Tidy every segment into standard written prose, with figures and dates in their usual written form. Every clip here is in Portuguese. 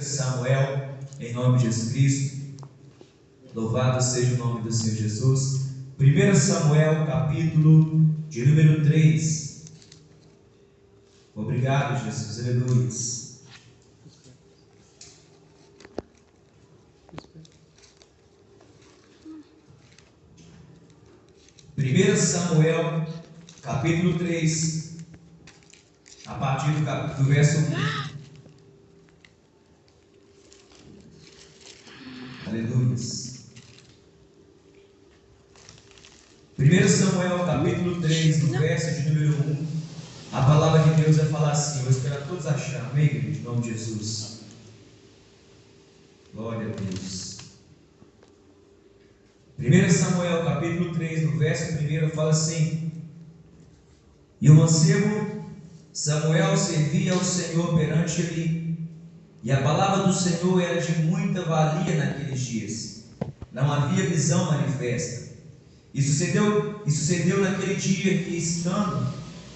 Samuel, em nome de Jesus Cristo. Louvado seja o nome do Senhor Jesus. 1 Samuel, capítulo de número 3. Obrigado, Jesus. Aleluia. 1 Samuel, capítulo 3, a partir do verso 1. Aleluia. 1 Samuel, capítulo 3, no verso de número 1, a palavra de Deus vai falar assim. Eu espero todos achar, amém, em nome de Jesus. Glória a Deus. 1 Samuel, capítulo 3, no verso 1, fala assim: E o mancebo Samuel servia ao Senhor perante ele, e a palavra do Senhor era de muita valia naqueles dias. Não havia visão manifesta. E sucedeu naquele dia que, estando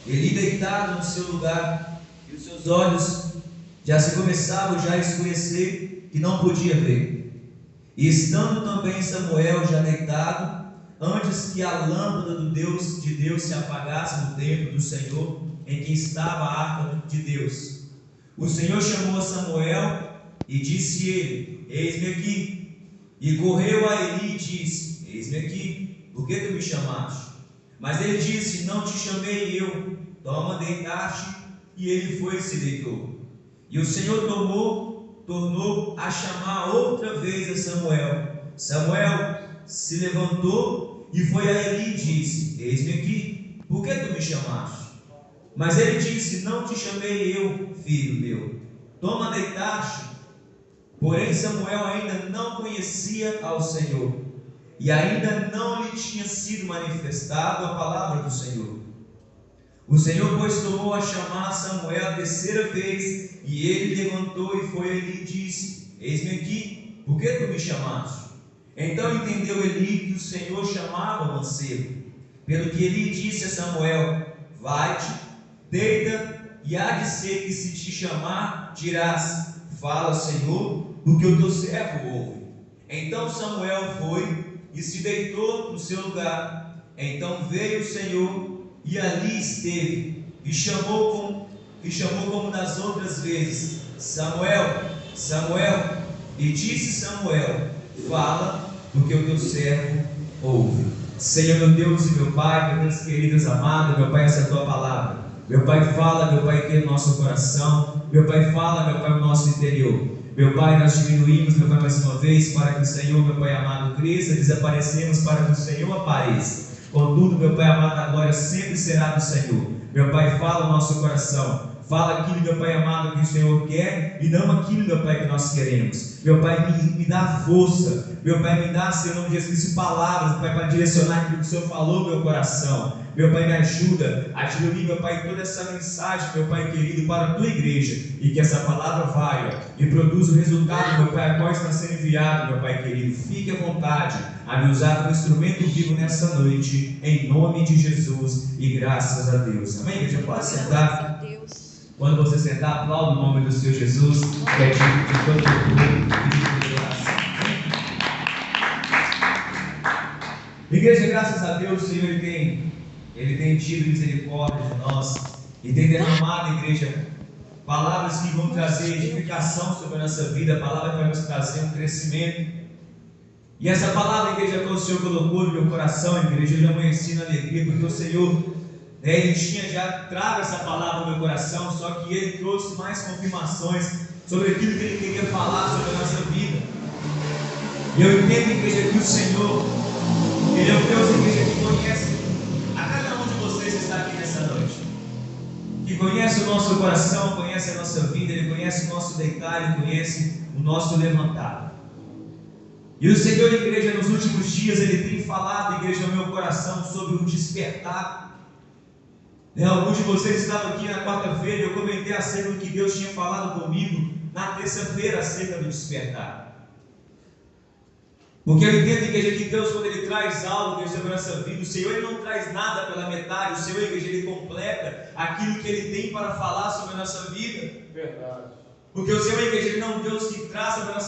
ele deitado no seu lugar, e os seus olhos já se começavam a escurecer, que não podia ver. E estando também Samuel já deitado, antes que a lâmpada de Deus se apagasse no templo do Senhor, em que estava a arca de Deus, o Senhor chamou a Samuel e disse ele: Eis-me aqui. E correu a Eli e disse: Eis-me aqui, por que tu me chamaste? Mas ele disse: Não te chamei eu, toma, deitaste. E ele foi e se deitou. E o Senhor tornou a chamar outra vez a Samuel. Samuel se levantou e foi a Eli e disse: Eis-me aqui, por que tu me chamaste? Mas ele disse: Não te chamei eu, filho meu, toma, deitaste. Porém Samuel ainda não conhecia ao Senhor, e ainda não lhe tinha sido manifestado a palavra do Senhor. O Senhor, pois, tornou a chamar Samuel a terceira vez, e ele levantou e foi a Eli e disse: Eis-me aqui, por que tu me chamaste? Então entendeu Eli que o Senhor chamava o mancebo, pelo que Eli disse a Samuel: Vai-te, deita, e há de ser que, se te chamar, dirás: Fala, Senhor, porque o teu servo ouve. Então Samuel foi e se deitou no seu lugar. Então veio o Senhor e ali esteve, e chamou como das outras vezes: Samuel, Samuel. E disse Samuel: Fala, porque o teu servo ouve. Senhor, meu Deus e meu Pai, minhas queridas amadas, meu Pai, essa é a tua palavra. Meu Pai, fala, meu Pai, que é o nosso coração. Meu Pai, fala, meu Pai, o nosso interior. Meu Pai, nós diminuímos, meu Pai, mais uma vez, para que o Senhor, meu Pai amado, cresça. Desaparecemos para que o Senhor apareça. Contudo, meu Pai amado, a glória sempre será do Senhor. Meu Pai, fala o nosso coração. Fala aquilo, meu Pai amado, que o Senhor quer, e não aquilo, meu Pai, que nós queremos. Meu Pai, me dá força. Meu Pai, me dá, Senhor, em nome de Jesus, palavras, Pai, para direcionar aquilo que o Senhor falou no meu coração. Meu Pai, me ajuda a diluir, meu Pai, toda essa mensagem, meu Pai querido, para a tua igreja, e que essa palavra vai e produza o resultado, meu Pai, a qual está sendo enviado, meu Pai querido. Fique à vontade a me usar como instrumento vivo nessa noite, em nome de Jesus, e graças a Deus. Amém? Igreja, pode sentar. Quando você sentar, aplauda o nome do Senhor Jesus, que é digno de todo o Igreja, graças a Deus, o Senhor Ele tem tido misericórdia de nós e tem derramado, igreja, palavras que vão trazer edificação sobre a nossa vida, palavras que vai nos trazer um crescimento. E essa palavra, igreja, que o Senhor colocou no meu coração, igreja, eu já amanheci na alegria, porque o Senhor, Ele tinha já trago essa palavra no meu coração, só que Ele trouxe mais confirmações sobre aquilo que Ele queria falar sobre a nossa vida. E eu entendo, igreja, que o Senhor, Ele é o Deus, igreja, que conhece a cada um de vocês que está aqui nessa noite, que conhece o nosso coração, conhece a nossa vida, Ele conhece o nosso deitar, Ele conhece o nosso levantar. E o Senhor, igreja, nos últimos dias, Ele tem falado, igreja, no meu coração sobre o despertar. Alguns de vocês estavam aqui na quarta-feira e eu comentei acerca do que Deus tinha falado comigo na terça-feira acerca do despertar. Porque eu entendo, igreja, que Deus, quando Ele traz algo, igreja, sobre a nossa vida, o Senhor, Ele não traz nada pela metade. O Senhor, igreja, Ele completa aquilo que Ele tem para falar sobre a nossa vida. Verdade. Porque o Senhor, igreja, Ele não é um Deus que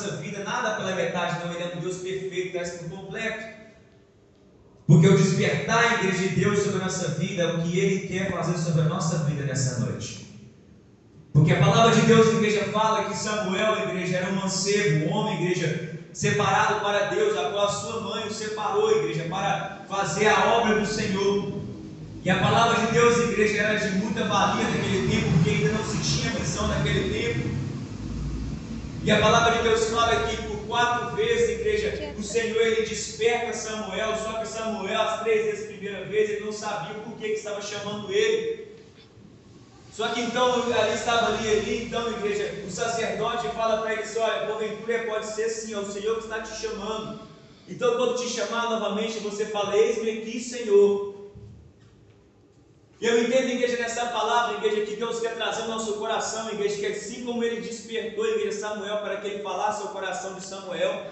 nossa vida, nada pela metade, não. Ele é um Deus perfeito, traz por completo. Porque o despertar, igreja de Deus, sobre a nossa vida, é o que Ele quer fazer sobre a nossa vida nessa noite. Porque a palavra de Deus, igreja, fala que Samuel, igreja, era um mancebo, um homem, igreja, separado para Deus, a qual a sua mãe o separou, igreja, para fazer a obra do Senhor. E a palavra de Deus, igreja, era de muita valia naquele tempo, porque ainda não se tinha visão naquele tempo. E a palavra de Deus fala que por 4 vezes, igreja, o Senhor ele desperta Samuel, só que Samuel, as 3 vezes, primeira vez, ele não sabia por que estava chamando ele. Só que então, ali estava ali, então, igreja, o sacerdote fala para ele, olha, porventura pode ser sim, é o Senhor que está te chamando. Então, quando te chamar novamente, você fala, eis-me aqui, Senhor. E eu entendo, igreja, nessa palavra, igreja, que Deus quer trazer ao nosso coração, igreja, que assim como Ele despertou, igreja, Samuel, para que ele falasse ao coração de Samuel,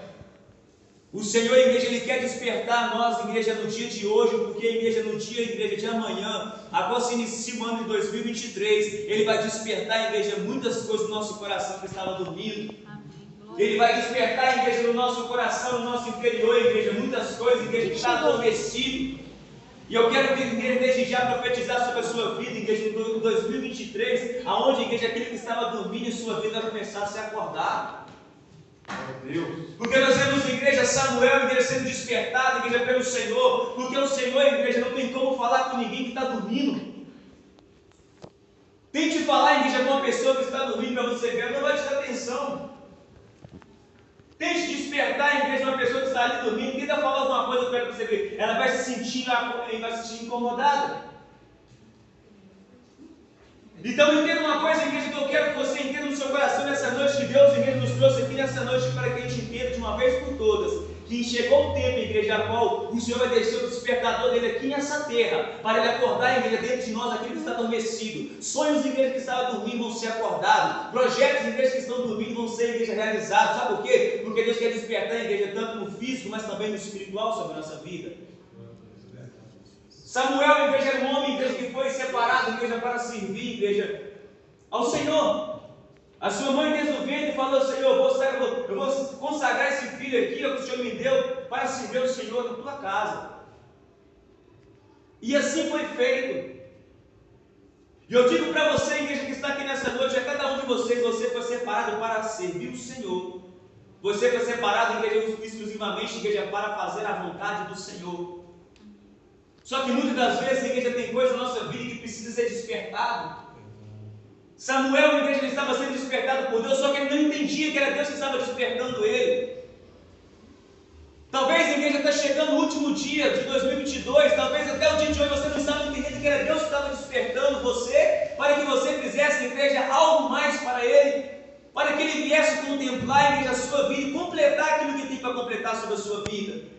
o Senhor, igreja, Ele quer despertar nós, igreja, no dia de hoje, porque, igreja, no dia, igreja, de amanhã, após se inicia o ano de 2023, Ele vai despertar, igreja, muitas coisas no nosso coração que estava dormindo. Ele vai despertar, igreja, no nosso coração, no nosso interior, igreja, muitas coisas, igreja, que está adormecido. E eu quero, igreja, desde já profetizar sobre a sua vida, igreja, em 2023, aonde, igreja, aquele que estava dormindo em sua vida vai começar a se acordar. Porque nós vemos, igreja, Samuel, igreja, sendo despertado, igreja, pelo Senhor, porque o Senhor, igreja, não tem como falar com ninguém que está dormindo. Tente falar, igreja, com uma pessoa que está dormindo para você ver, ela não vai te dar atenção. Tente despertar, igreja, uma pessoa que está ali dormindo, tenta falar alguma coisa para você ver, ela vai se sentir incomodada. Então entenda uma coisa, igreja, que eu quero que você entenda no seu coração nessa noite, que Deus, igreja, nos trouxe aqui nessa noite para que a gente entenda de uma vez por todas, que chegou o tempo, igreja, a qual o Senhor vai descer o despertador dele aqui nessa terra, para ele acordar, igreja, dentro de nós, aquele que está adormecido. Sonhos, igreja, que estavam dormindo vão ser acordados, projetos, igreja, que estão dormindo vão ser, igreja, realizados. Sabe por quê? Porque Deus quer despertar a igreja tanto no físico, mas também no espiritual sobre a nossa vida. Samuel, igreja, era um homem, igreja, que foi separado, igreja, para servir, igreja, ao Senhor. A sua mãe, desde o ventre, falou, Senhor, eu vou consagrar esse filho aqui, que o Senhor me deu, para servir o Senhor na tua casa. E assim foi feito. E eu digo para você, igreja, que está aqui nessa noite, a cada um de vocês, você foi separado para servir o Senhor. Você foi separado, igreja, exclusivamente, igreja, para fazer a vontade do Senhor. Só que muitas das vezes, igreja, tem coisa na nossa vida que precisa ser despertado. Samuel, igreja, ele estava sendo despertado por Deus, só que ele não entendia que era Deus que estava despertando ele. Talvez, igreja, está chegando o último dia de 2022, talvez até o dia de hoje você não estava entendendo que era Deus que estava despertando você, para que você fizesse, igreja, algo mais para Ele, para que Ele viesse contemplar, igreja, a sua vida e completar aquilo que tem para completar sobre a sua vida.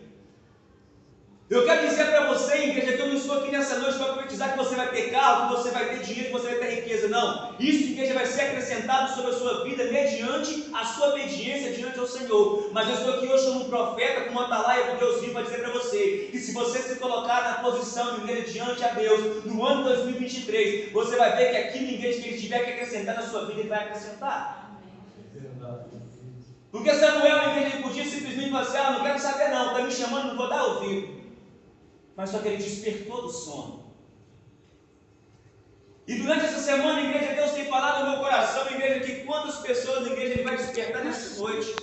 Eu quero dizer para você, igreja, que eu não estou aqui nessa noite para profetizar que você vai ter carro, que você vai ter dinheiro, que você vai ter riqueza. Não. Isso, igreja, vai ser acrescentado sobre a sua vida mediante a sua obediência diante ao Senhor. Mas eu estou aqui hoje como um profeta, como uma atalaia do Deus vivo, para dizer para você que se você se colocar na posição de igreja diante a Deus, no ano 2023, você vai ver que aquilo, igreja, que Ele tiver que acrescentar na sua vida, Ele vai acrescentar. Porque Samuel, igreja, ele podia simplesmente falar assim, não quero saber não, está me chamando, não vou dar ouvido. Mas só que ele despertou do sono. E durante essa semana, igreja, Deus tem falado no meu coração, igreja, que quantas pessoas, igreja, Ele vai despertar nessa noite.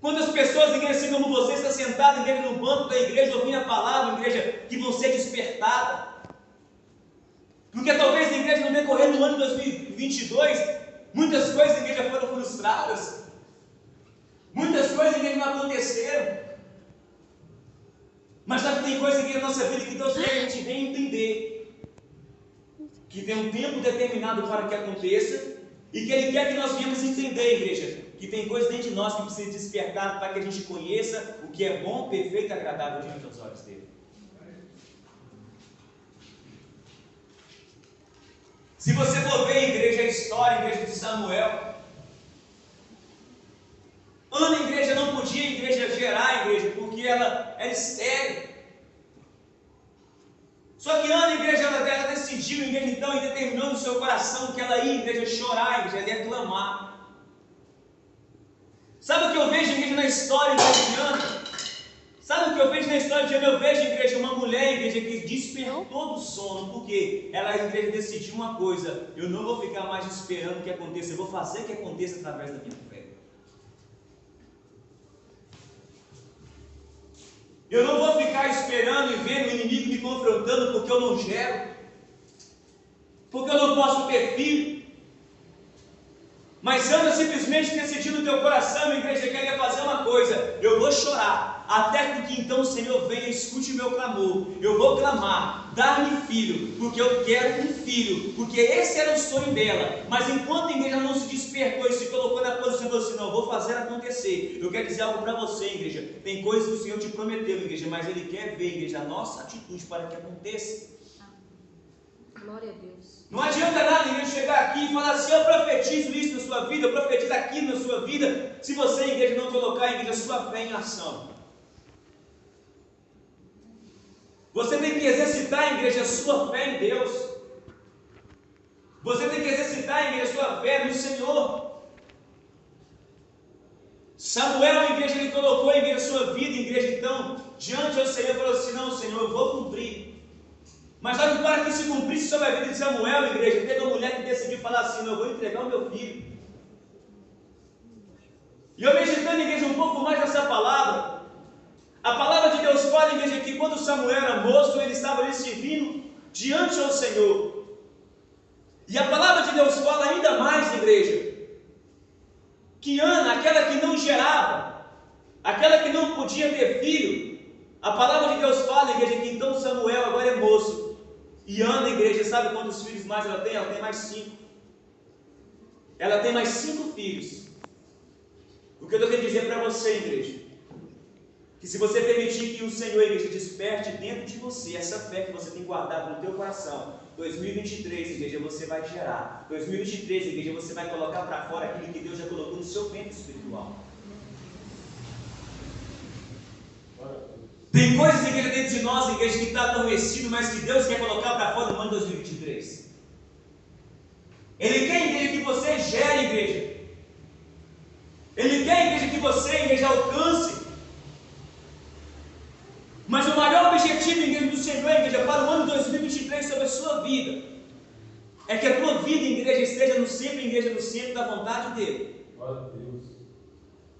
Quantas pessoas, igreja, assim como você, está sentado, igreja, no banco da igreja, ouvindo a palavra, igreja, que vão ser despertadas. Porque talvez, igreja, no decorrer do ano de 2022, muitas coisas, igreja, foram frustradas. Muitas coisas, igreja, não aconteceram. Mas sabe que tem coisa aqui na nossa vida que Deus quer que a gente venha entender. Que tem um tempo determinado para que aconteça. E que Ele quer que nós venhamos entender, igreja. Que tem coisa dentro de nós que precisa despertar para que a gente conheça o que é bom, perfeito e agradável diante dos olhos dEle. Se você for ver, igreja, a história, igreja de Samuel, Ana, igreja, não podia, igreja, gerar, igreja, porque ela era estéril. Só que Ana, igreja, ela decidiu, igreja, então, e determinou no seu coração que ela ia, igreja, chorar, igreja, ela ia clamar. história, igreja de Ana, sabe o que eu vejo na história de Ana? Eu vejo, igreja, uma mulher, igreja, que despertou do sono, porque ela, igreja, decidiu uma coisa: eu não vou ficar mais esperando que aconteça, eu vou fazer que aconteça através da minha fé. Eu não vou ficar esperando e vendo o inimigo me confrontando porque eu não gero, porque eu não posso ter filho. Mas Ana simplesmente decidiu no teu coração, igreja, que quer fazer uma coisa: eu vou chorar, até que então o Senhor venha e escute o meu clamor. Eu vou clamar, dar-me filho, porque eu quero um filho, porque esse era o sonho dela. Mas enquanto a igreja não se despertou e se colocou na posição e falou assim: não, eu vou fazer acontecer. Eu quero dizer algo para você, igreja: tem coisas que o Senhor te prometeu, igreja, mas Ele quer ver, igreja, a nossa atitude para que aconteça. Glória a Deus. Não adianta nada ninguém chegar aqui e falar assim: eu profetizo isso na sua vida, eu profetizo aquilo na sua vida, se você, igreja, não colocar, igreja, a sua fé em ação. Você tem que exercitar, igreja, a sua fé em Deus. Você tem que exercitar, igreja, a sua fé no Senhor. Samuel, igreja, ele colocou, igreja, a sua vida, igreja, então, diante do Senhor, falou assim: não, Senhor, eu vou cumprir. Mas olha que para que se cumprisse sobre a vida de Samuel, igreja, teve uma mulher que decidiu falar assim: não, eu vou entregar o meu filho. E eu meditando, igreja, um pouco mais nessa palavra, a palavra de Deus fala, igreja, que quando Samuel era moço, ele estava ali servindo diante ao Senhor. E a palavra de Deus fala ainda mais, igreja, que Ana, aquela que não gerava, aquela que não podia ter filho, a palavra de Deus fala, igreja, que então Samuel agora é moço. E Ana, igreja, sabe quantos filhos mais ela tem? Ela tem mais 5. Ela tem mais 5 filhos. O que eu estou querendo dizer para você, igreja, que se você permitir que o Senhor, igreja, desperte dentro de você essa fé que você tem guardado no teu coração, 2023, igreja, você vai gerar. 2023, igreja, você vai colocar para fora aquilo que Deus já colocou no seu ventre espiritual. Tem coisas, igreja, dentro de nós, igreja, que está adormecido, mas que Deus quer colocar para fora no ano de 2023. Ele quer, igreja, que você gere, igreja. Ele quer, igreja, que você, igreja, alcance. Mas o maior objetivo, igreja, do Senhor, igreja, para o ano de 2023 sobre a sua vida, é que a tua vida, igreja, esteja no centro, igreja, no centro da vontade dEle. Glória a Deus.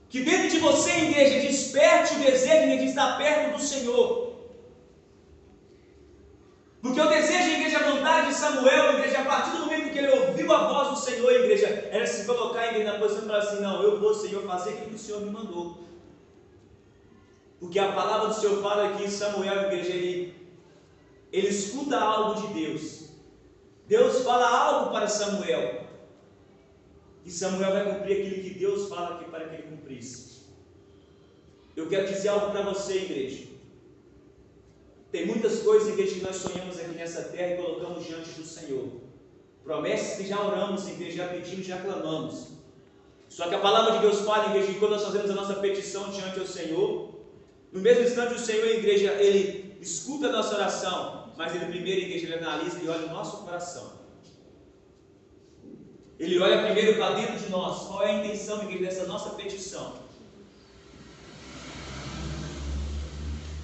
Que dentro de você, igreja, desperte o desejo, igreja, de estar perto do Senhor. Porque o desejo, igreja, a vontade de Samuel, igreja, a partir do momento que ele ouviu a voz do Senhor, igreja, era se colocar, igreja, na posição e falar assim: não, eu vou, Senhor, fazer aquilo que o Senhor me mandou. Porque a palavra do Senhor fala que Samuel, igreja, ele escuta algo de Deus. Deus fala algo para Samuel. E Samuel vai cumprir aquilo que Deus fala aqui para que ele cumprisse. Eu quero dizer algo para você, igreja. Tem muitas coisas, igreja, que nós sonhamos aqui nessa terra e colocamos diante do Senhor. Promessas que já oramos, igreja, já pedimos, já clamamos. Só que a palavra de Deus fala, igreja, que quando nós fazemos a nossa petição diante do Senhor, no mesmo instante o Senhor, igreja, Ele escuta a nossa oração, mas Ele primeiro, igreja, Ele analisa e olha o nosso coração. Ele olha primeiro para dentro de nós, qual é a intenção, igreja, dessa nossa petição.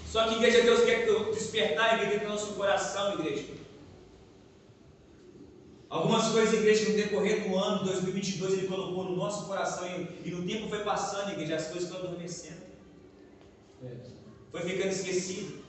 Só que, igreja, Deus quer despertar, igreja, no nosso coração, igreja. Algumas coisas, igreja, no decorrer do ano 2022, Ele colocou no nosso coração e no tempo foi passando, igreja, as coisas foram adormecendo. Foi ficando esquecido.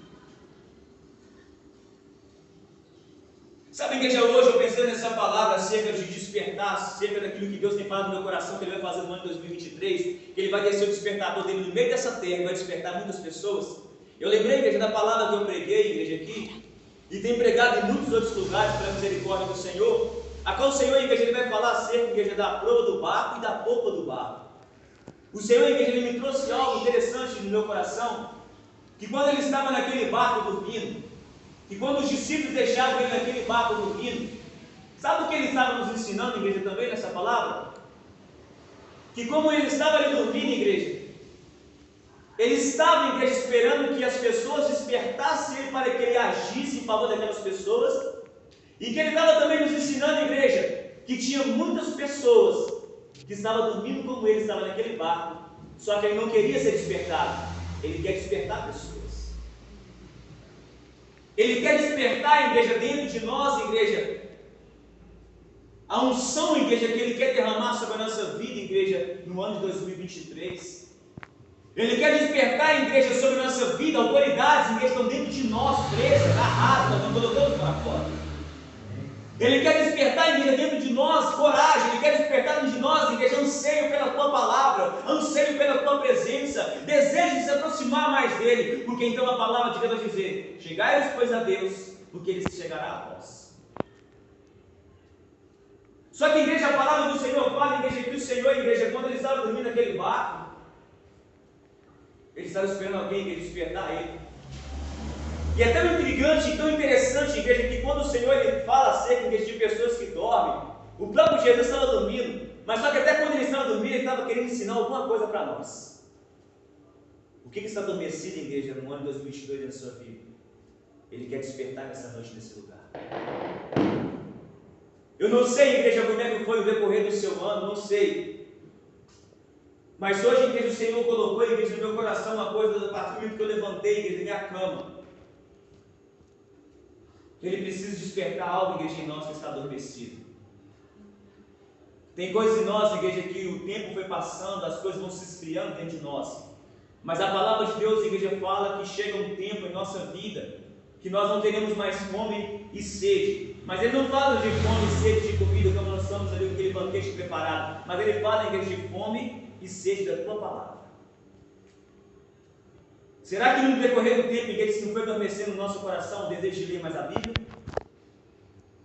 Sabe, igreja, hoje eu pensando nessa palavra acerca de despertar, acerca daquilo que Deus tem falado no meu coração, que Ele vai fazer no ano de 2023, que Ele vai descer o despertador dele no meio dessa terra e vai despertar muitas pessoas. Eu lembrei, igreja, da palavra que eu preguei, igreja, aqui, e tenho pregado em muitos outros lugares pela misericórdia do Senhor, a qual o Senhor, igreja, Ele vai falar acerca, igreja, da proa do barco e da polpa do barco. O Senhor, igreja, Ele me trouxe algo interessante no meu coração, que quando Ele estava naquele barco dormindo, que quando os discípulos deixavam Ele naquele barco dormindo, sabe o que Ele estava nos ensinando, igreja, também nessa palavra? Que como Ele estava ali dormindo, igreja, Ele estava, igreja, esperando que as pessoas despertassem Ele para que Ele agisse em favor daquelas pessoas, e que Ele estava também nos ensinando, igreja, que tinha muitas pessoas que estavam dormindo como Ele estava naquele barco, Só que ele não queria ser despertado. Ele quer despertar pessoas. Ele quer despertar, igreja, dentro de nós, igreja, a unção, igreja, que ele quer derramar sobre a nossa vida, igreja, no ano de 2023. Ele quer despertar, igreja, sobre a nossa vida, autoridades, igreja, que estão dentro de nós, presas, agarradas, estão colocando para fora. Ele quer despertar, igreja, dentro de nós coragem. Ele quer despertar dentro de nós, igreja, anseio pela tua palavra, anseio pela tua presença, desejo de se aproximar mais dele, porque então a palavra de Deus vai dizer: chegai-vos, pois, a Deus, porque ele se chegará a vós. Só que, igreja, a palavra do Senhor fala, igreja, que o Senhor, igreja, quando ele estava dormindo naquele barco, ele estava esperando alguém que despertar ele. E é tão intrigante, tão interessante, igreja, que quando o Senhor ele fala acerca de pessoas que dormem, o próprio Jesus estava dormindo, mas só que até quando ele estava dormindo, ele estava querendo ensinar alguma coisa para nós. O que está adormecido, igreja, no ano de 2022 na sua vida? Ele quer despertar nessa noite nesse lugar. Eu não sei, igreja, como é que foi o decorrer do seu ano, não sei. Mas hoje, igreja, o Senhor colocou, igreja, no meu coração uma coisa a partir do momento que eu levantei, igreja, da minha cama. Ele precisa despertar algo, igreja, em nós que está adormecido. Tem coisas em nós, igreja, que o tempo foi passando, as coisas vão se esfriando dentro de nós. Mas a palavra de Deus, igreja, fala que chega um tempo em nossa vida que nós não teremos mais fome e sede. Mas ele não fala de fome e sede de comida, como nós estamos ali com aquele banquete preparado. Mas ele fala, igreja, de fome e sede da tua palavra. Será que no decorrer do tempo, igreja, se não foi adormecendo no nosso coração o desejo de ler mais a Bíblia?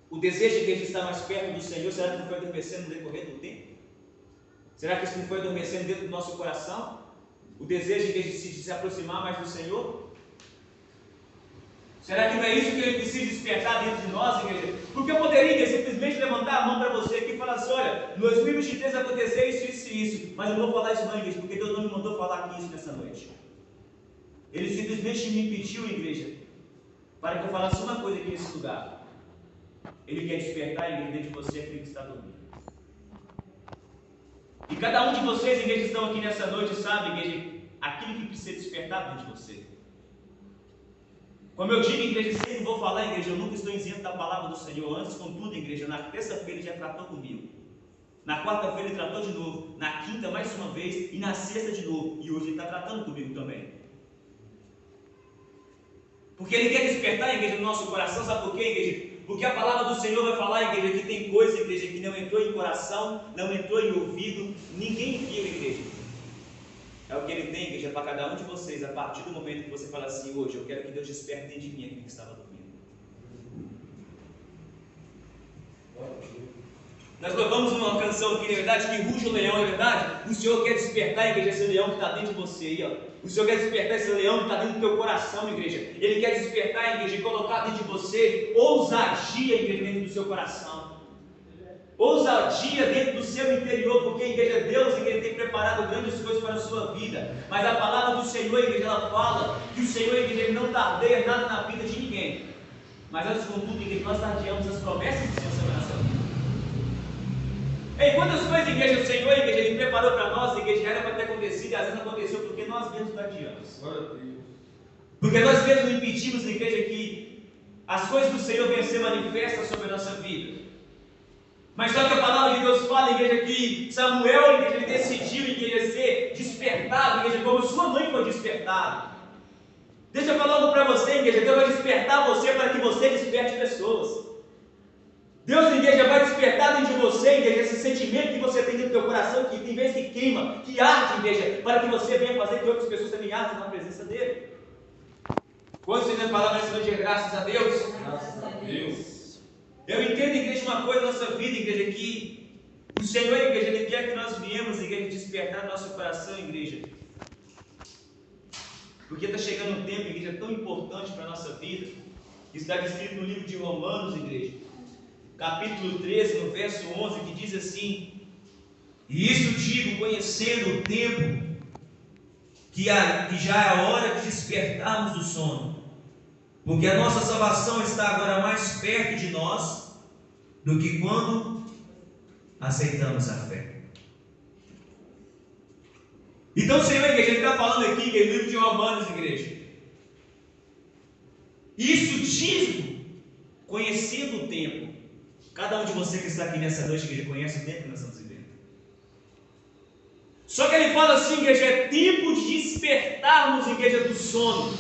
O desejo de estar mais perto do Senhor, será que não foi adormecendo no decorrer do tempo? Será que isso não foi adormecendo dentro do nosso coração? O desejo de se aproximar mais do Senhor? Será que não é isso que ele precisa despertar dentro de nós, igreja? Porque eu poderia simplesmente levantar a mão para você aqui e falar assim: olha, em 2023 aconteceu isso e isso, mas eu não vou falar isso não, igreja, porque Deus não me mandou falar aqui isso nessa noite. Ele simplesmente me impediu, igreja, para que eu falasse uma coisa aqui nesse lugar. Ele quer despertar, igreja, dentro de você aquilo que está dormindo. E cada um de vocês, igreja, que estão aqui nessa noite, sabe, igreja, aquilo que precisa despertar dentro de você. Como eu digo, igreja, sempre vou falar, igreja, eu nunca estou isento da palavra do Senhor. Antes, contudo, igreja, na terça-feira ele já tratou comigo. Na quarta-feira ele tratou de novo. Na quinta, mais uma vez. E na sexta de novo. E hoje ele está tratando comigo também. Porque ele quer despertar, igreja, no nosso coração. Sabe por quê, igreja? Porque a palavra do Senhor vai falar, igreja, que tem coisa, igreja, que não entrou em coração, não entrou em ouvido, ninguém viu, igreja. É o que ele tem, igreja, para cada um de vocês, a partir do momento que você fala assim: hoje eu quero que Deus desperte dentro de mim aquilo que estava dormindo. Nós louvamos uma canção aqui, na verdade, que ruge o leão, na verdade. O Senhor quer despertar, igreja, esse leão que está dentro de você aí, ó. O Senhor quer despertar esse leão que está dentro do teu coração, igreja. Ele quer despertar, igreja, e colocar dentro de você ousadia, igreja, dentro do seu coração. Ousadia dentro do seu interior, porque, igreja, Deus, igreja, tem preparado grandes coisas para a sua vida. Mas a palavra do Senhor, igreja, ela fala que o Senhor, igreja, ele não tardeia nada na vida de ninguém. Mas antes, contudo, igreja, nós tardeamos as promessas do Senhor sobre a nossa vida. Ei, quantas coisas, igreja, o Senhor, igreja, ele preparou para nós, igreja, era para ter acontecido e às vezes aconteceu porque nós mesmos tardeamos. Porque nós mesmos impedimos, igreja, que as coisas do Senhor venham a ser manifestas sobre a nossa vida. Mas só que a palavra de Deus fala, igreja, que Samuel, igreja, ele decidiu, igreja, ser despertado, igreja, como sua mãe foi despertada. Deixa eu falar algo para você, igreja. Deus vai despertar você para que você desperte pessoas. Deus, igreja, vai despertar dentro de você, igreja, esse sentimento que você tem dentro do teu coração, que tem vez que queima, que arde, igreja, para que você venha fazer que outras pessoas também ardem na presença dele. Quando você tem palavra nessa noite, graças a Deus. Graças a Deus. Eu entendo, igreja, uma coisa na nossa vida, igreja, que o Senhor, igreja, ele quer que nós viemos, igreja, despertar nosso coração, igreja. Porque está chegando um tempo, igreja, tão importante para a nossa vida, que está descrito no livro de Romanos, igreja, capítulo 13, no verso 11, que diz assim: e isso digo, conhecendo o tempo, que já é a hora de despertarmos do sono, porque a nossa salvação está agora mais perto de nós do que quando aceitamos a fé. Então o Senhor, igreja, Ele está falando aqui, que é no livro de Romanos, igreja. Isso diz, conhecendo o tempo. Cada um de vocês que está aqui nessa noite, igreja, conhece o tempo que nós estamos vivendo. Só que ele fala assim, igreja, é tempo de despertarmos, igreja, do sono.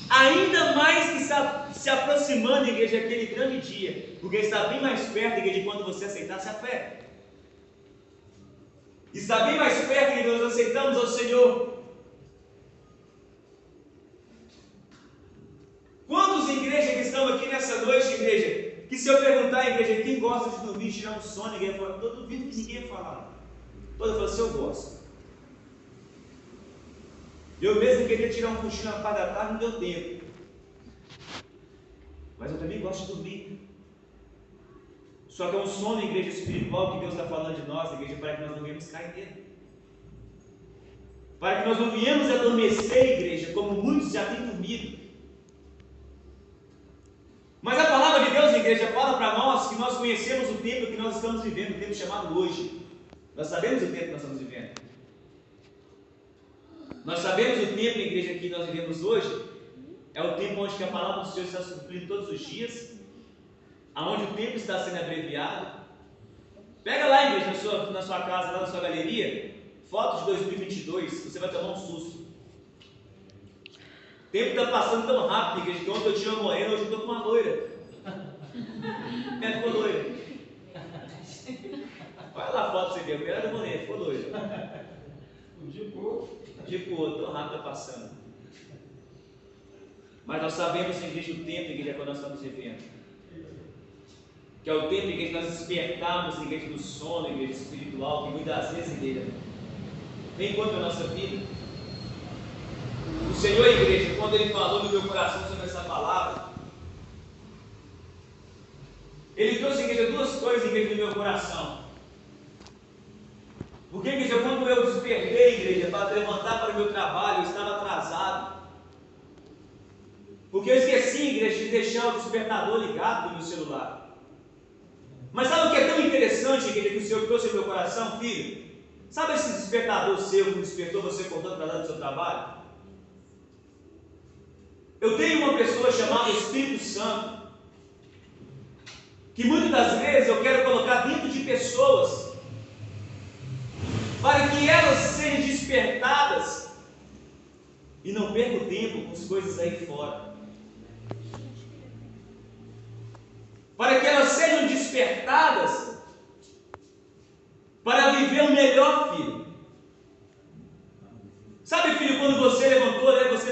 Ainda mais que se aproximando, igreja, aquele grande dia. Porque está bem mais perto, igreja, de quando você aceitasse a fé. Está bem mais perto que nós aceitamos ao Senhor. Quantos igrejas que estão aqui nessa noite, igreja, que se eu perguntar, igreja, quem gosta de dormir, tirar um sono, igreja, eu duvido que ninguém ia falar. Todo mundo fala assim, eu gosto. Eu mesmo queria tirar um cochilo na parte da tarde, não deu tempo. Mas eu também gosto de dormir. Só que é um sono, igreja espiritual, que Deus está falando de nós, igreja, para que nós não venhamos cair nele. Para que nós não venhamos adormecer, igreja, como muitos já têm dormido. Mas a palavra de Deus, igreja, fala para nós que nós conhecemos o tempo que nós estamos vivendo, o tempo chamado hoje. Nós sabemos o tempo que nós estamos vivendo. Nós sabemos o tempo, igreja, que nós vivemos hoje. É o tempo onde a palavra do Senhor está se cumprindo todos os dias. Aonde o tempo está sendo abreviado. Pega lá, igreja, na sua casa, lá na sua galeria, fotos de 2022, você vai tomar um susto. O tempo está passando tão rápido, igreja, que ontem eu tinha uma morena, hoje eu estou com uma loira. Ficou loira. Olha lá a foto pra você ver, eu era morena, ficou loira. Um dia pro outro, tão rápido está passando. Mas nós sabemos, igreja, o tempo, igreja, quando nós estamos vivendo. Que é o tempo, igreja, que nós despertamos, igreja, do sono, igreja espiritual, que muitas vezes, igreja, vem contra a nossa vida. O Senhor, igreja, quando Ele falou no meu coração sobre essa palavra, Ele trouxe, igreja, duas coisas, igreja, no meu coração. Porque, igreja, quando eu despertei, igreja, para levantar para o meu trabalho, eu estava atrasado. Porque eu esqueci, igreja, de deixar o despertador ligado no meu celular. Mas sabe o que é tão interessante, igreja, que o Senhor trouxe no meu coração, filho? Sabe esse despertador seu que despertou você acordando para lá do seu trabalho? Eu tenho uma pessoa chamada Espírito Santo, que muitas das vezes eu quero colocar dentro de pessoas, para que elas sejam despertadas e não percam tempo com as coisas aí fora. Para que elas sejam despertadas para viver o melhor, filho. Sabe, filho, quando você levantou